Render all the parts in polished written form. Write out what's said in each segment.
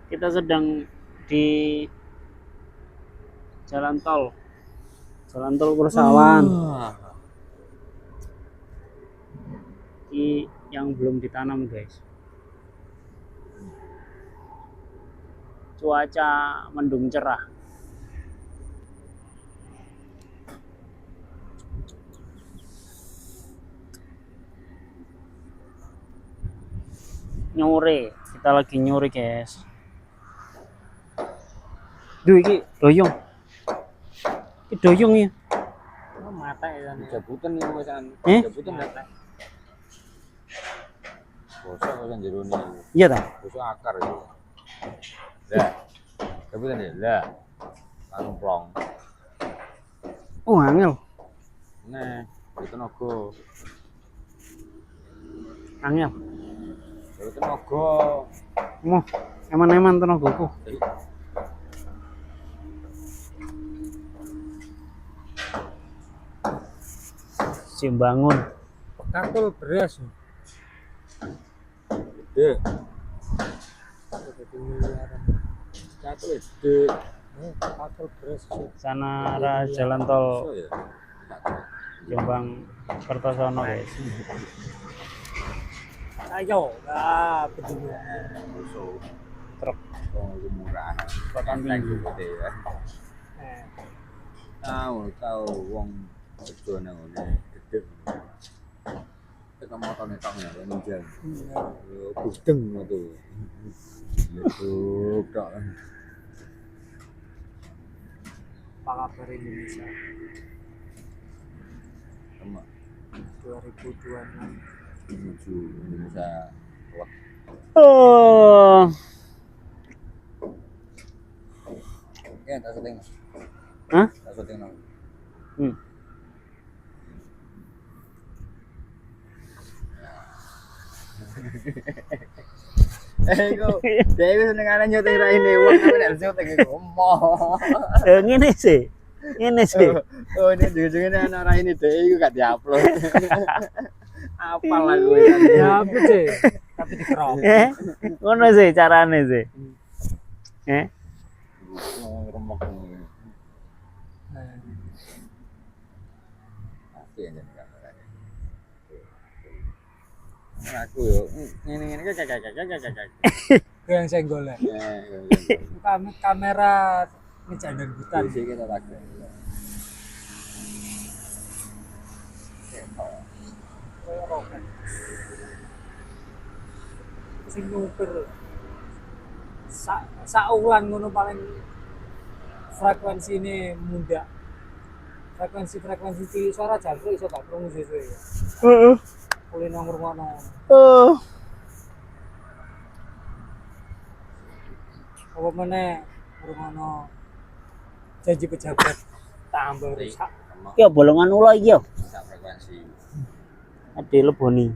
Kita sedang di jalan tol Kursawan. Yang belum ditanam, guys. Cuaca mendung cerah. Nyore, kita lagi nyore, guys. Duh, iki doyong. Iki doyong ya. Oh, mata ya. Jabutan ya wisan. Jabutan mata. Bosok kan jero ni. Iya ta? Bosok akar ya. Lah. Jabutan ya. Lah. Langsung plong. Oh, angel. Nah, itu naga. Angel. Itu naga. Moh, eman-eman tenagaku. Simbangun. Kartul beras. Gede. Kartul gede. Kartul beras. Sana arah jalan tol Jombang Kertosono, guys. Ayo, lah berdua. Truk Murah. Kota tinggi. Ya. Tahu wong kerja nang ngene gede. Tekan motor nek tok ya ninja. Yo budeng ngono. Yo tok. Apa kabar Indonesia? Sama 2026 menuju Indonesia. Oh. Ya, tak syuting. Hah? Tak syuting nang. Iku dhewe senengane nyuting ra ini wong tapi nek syuting iku emoh. Ngene sih. Ngene sih. Oh, ini ujung-ujungnya anak ra ini dhewe iku gak diupload. Apal lagu ya. ya apa sih? Tapi di crop. Ngono sih carane sih. Remok. Tapi ya jenenge kamerane. Aku yo ngene-ngene kakak. Yang saya golek. Kamera ini jandan hutan. Sih kita pakai. Sing ngukur saulan ngono paling frekuensi ini muda. Frekuensi cilik suara jangkrik iso gak krungu sesuai ya. Heeh. Kuwi nang ngrungokno. Apa meneh ngrungokno janji pejabat tambah rusak. Ya bolongan ula iki ya. Sak frekuensi. Ade leboni.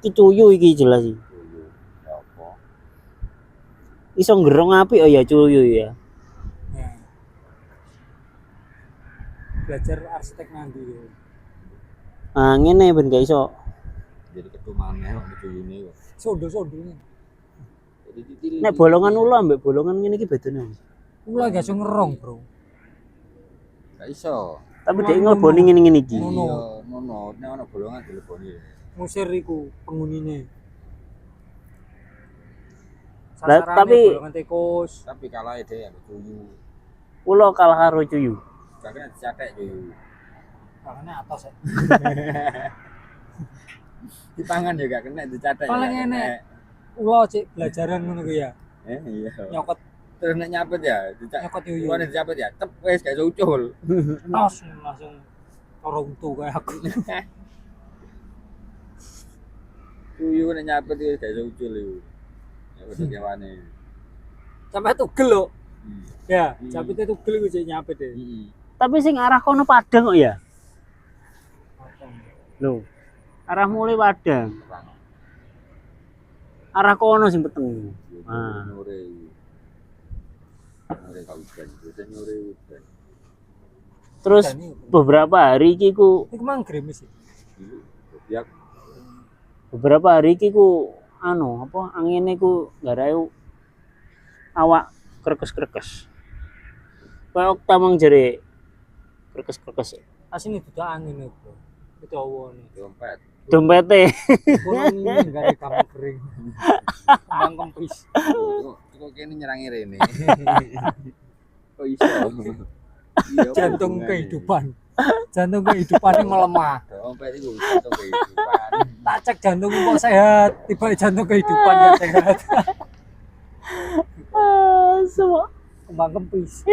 Iki cuyu iki jelas iki. Ya apa? Iso ngerong apik oh ya cuyu ya. Ya. Belajar arsitek nanti ya. Ah ngene ben gak iso. Jadi ketumane kok dicuyune kok. Sondo-sondo. Jadi titil. Nek bolongan ula mbek bolongan ngene iki bedane. Ula gak iso ngerong, Bro. Gak iso. Tapi dhek ngleboni ngene-ngene iki. Ngono. Nono, nek ana bolongan dileboni. Musir iku penghunine. Lah, tapi- bolongan tikus. Tapi kalahe dhewe ambek cuyu. Ula kalah karo cuyu. Gak kena dicatek cuyu. Makane atos ya. Dipangan ya gak kena dicatek. Paling enek. Ula cek belajaran ngono ku ya. Iya. Nyokot Terus nek nyapet ya, nyokot yuyu. Nek dicapet ya, tep wis gak iso ucul. Tos langsung karo untu kayak aku. Cuyu nek nyapet ya gak iso ucul iku. Ya wis kewane. Sampai tugel lho. Hmm. Ya, capite tugel iku cek nyapet deh. Heeh. Tapi sing arah kono Padang kok ya. Lho. Arah mulai Padang. Arah kono sing peteng. Ah. Nyore gak udan, biasanya nyore udan. Terus beberapa hari iki ku Iku mang grimis sih. Biak beberapa hari iki ku anu apa angine ku ngarae awak krekes-krekes. Kayak tamang jere krekes-krekes. Asine dudak angin itu. Itu awane. Dompet. Dompete. Kono ini enggak ada kamu kering. Kembang kempis. Kok kene nyerangi rene. Kok iso? Iya, Jantung kehidupan. Jantung kehidupannya melemah. Dompet itu jantung kehidupan. Tak cek jantung kok sehat, tiba jantung kehidupan gak sehat. Semua. Kembang kempis.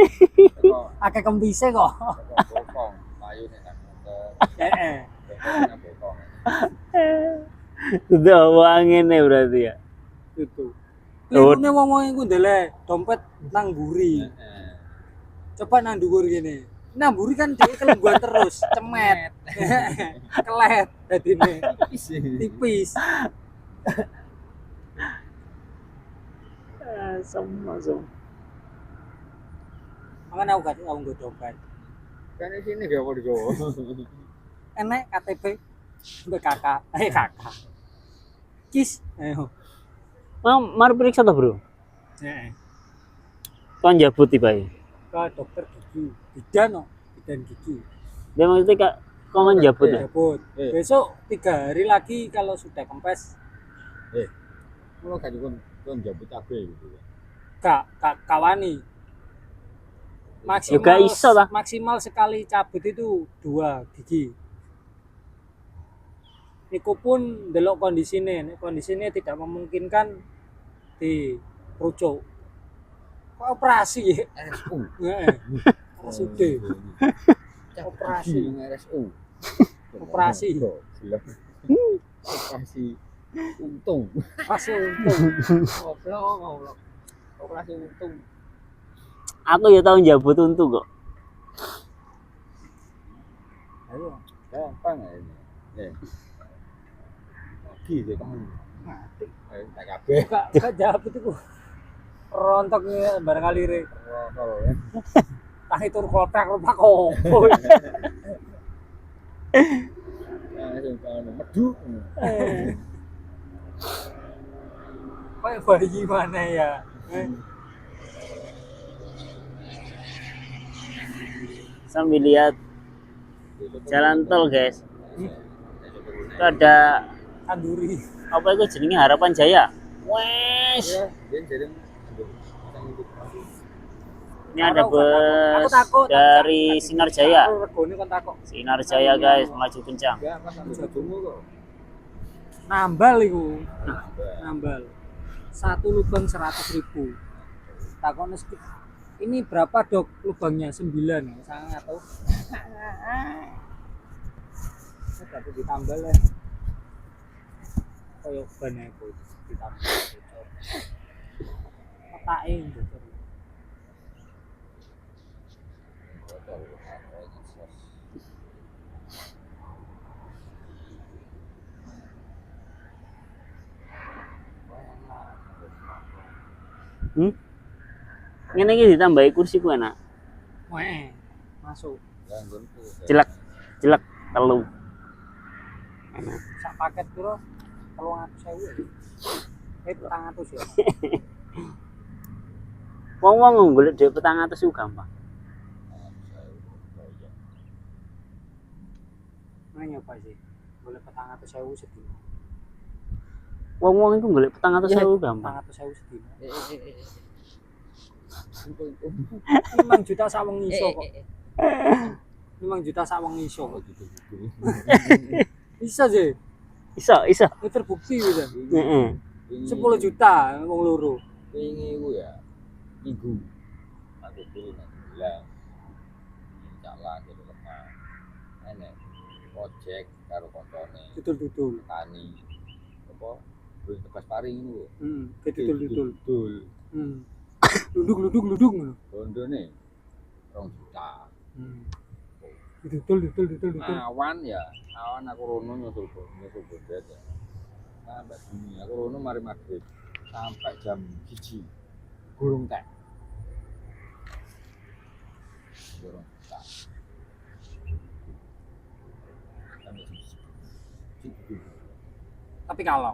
Kok Akeh kempisnya kok. bokong, layu nek nang motor. Heeh. Dompet nang bokong. Itu angin berarti ya. Itu. Oh. Lirune wong-wong iku ndelek dompet nang mburi. Heeh. Coba nang dhuwur kene. Nang mburi kan dhewe kelungguan terus, cemet. Kelet dadine. Tipis. Semua. Makanya aku gak nggo dompet. Kan di sini gak mau digowo. Enek KTP BKK, kakak. Kis, ayo. Mari periksa toh, Bro. Heeh. Kon jabut tibae. Ke dokter gigi, bidan gigi. Dia maksudnya kak kon jabut ya. Jabut. Besok 3 hari lagi kalau sudah kempes, Kalau gak kon jabut kabeh gitu ya. kak kawani. Juga iso lah. Maksimal sekali cabut itu 2 gigi. Iku pun delok kondisine tidak memungkinkan di rucuk. Kok operasi ya? RSU. Heeh. RSUD. Operasi. RSU. Operasi. Operasi untung. Operasi untung. Goblok. Operasi untung. Aku ya tahu jabut untu kok. Ayo. Gampang ya ini. Gitu kamu. Mati. Tak kabeh. Gak jabut itu. Rontoknya bareng kalire. Tah itu kotak kok. Medu. Kayak bayi mana ya? Sambil lihat jalan tol, guys. Itu ada Kanduri. apa itu jenenge Harapan Jaya. Wes. Ini ada bus dari Sinar Jaya. Regone kon takok. Sinar Jaya, guys, melaju kencang. Nambal iku. Nambal. 1 lubang 100.000. Takon ini berapa dok lubangnya? 9. Sangat tahu. Tapi ditambal ya. Kayak ban itu ditambal. Petake bocor. Ngene iki ditambahi kursi ku enak. Weh, masuk. Jelek telu. Enak. Sak paket piro? 300.000. 400 ya. Wong-wong golek dhuwit 400 iku gampang. Nanya apa sih? Boleh 400.000 sedina. Wong-wong iku golek 400.000 gampang. 400.000 sedina. 5 juta sak wong iso kok. 5 juta sak wong iso kok. Bisa sih. Iso. Itu terbukti bisa. Heeh. 10 juta wong loro. Wingi ku ya minggu. Aku dulu nek bilang jalan gitu lemah. Enek ojek karo koncone. Dudul-dudul. Tani. Apa? Duit tebas paring niku. Dudul-dudul. Dudul. Luduk. Bondone 2 juta. Dudul. Awan aku rono nyusul bondet ya. Sampai sini aku rono mari maghrib sampai jam 1 gurung teh. Gurung teh. Sampai sini. Tapi kalau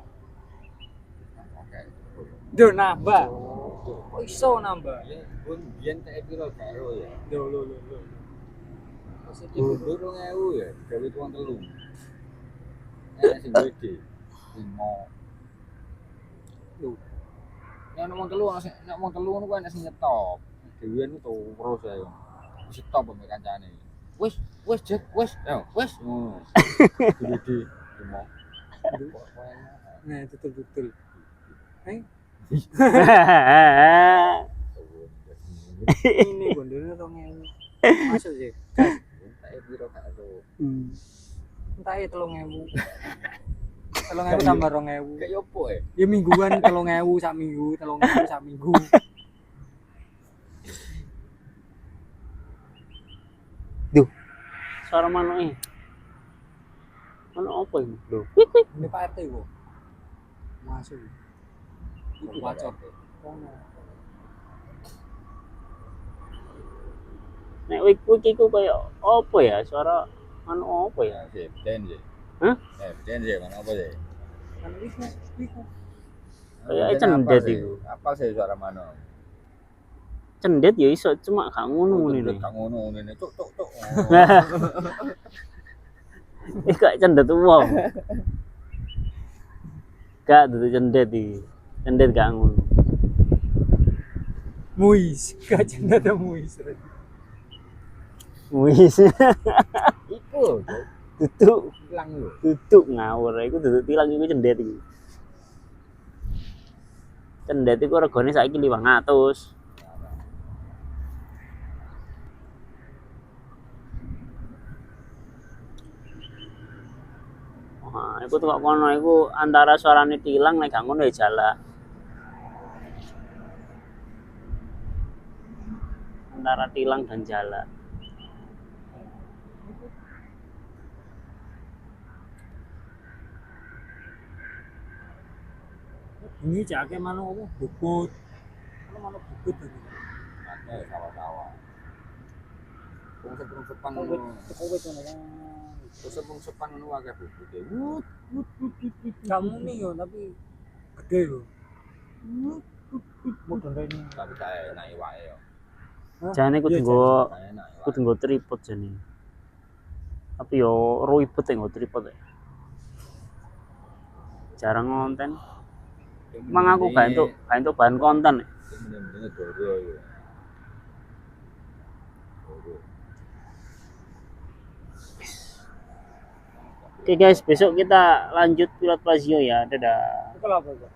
Oke. do nambah. Kok iso nambah? Ya, pun biyen tak piro karo ya. Lho. Positif. Mundur 2000 ya, gawe tuang telu. Nek sing gede 5. Lho, Ya nek wong telu ana sing nek wong telu ngono kuwi ana sing nyetop. Dhewean itu terus ae. Stop ambek kancane. Wis Jack, wis. Ya, wis. Ngono. Gede 5. nah betul. Ini gondone 2000. Masuk sih. Tak piro karo. Entah ya 3000. 3000 tambah 2000. Kayak opo ya? Ya mingguan 3000 sak minggu, 3000 sak minggu. Duh. Suara manuke. Ono apa ini? Lho. Wik wik. Ini Pak RT kok. Masuk. Iku bacot. Kono. Nek wik wik iku kaya apa ya? Suara anu apa ya? Ya, sih, den sih. Hah? Den sih, mana apa sih? Kan iku. Kayak cendet iku. Apa sih suara mana? Cendet ya iso cuma gak ngono ngene. Gak ngono ngene. Cuk. Iki kok cendet wong. Gak dudu cendet iki. Cendet gak ngono. Muis, kajen ada muis. Wis. Iku, Duduk hilang lho. duduk ngawur iku duduk tilang iku cendet iki. Cendet iku regane saiki 500. Wah, iku tuh kok kono iku antara suarane tilang nek gak ngono ya jala. Antara tilang dan jala. Ini jake mana apa? Bubut. Mana bubut ini. Ada sawah-sawah. Wong sepan Kowet, ngono. kowet ngono kan. Wong sepan ngono akeh bubute. Kamu nih yo tapi gede yo. Mau ini. Tapi kae enak wae yo. Jane kudu nggo Kae enak wae. kudu nggo tripod jane. Tapi yo ribet nggo tripod. Jarang ngonten. Emang aku gak entuk bahan konten. Bener-bener doro yo. Oke guys, besok kita lanjut pilot Lazio ya. Dadah. Itu apa, Pak?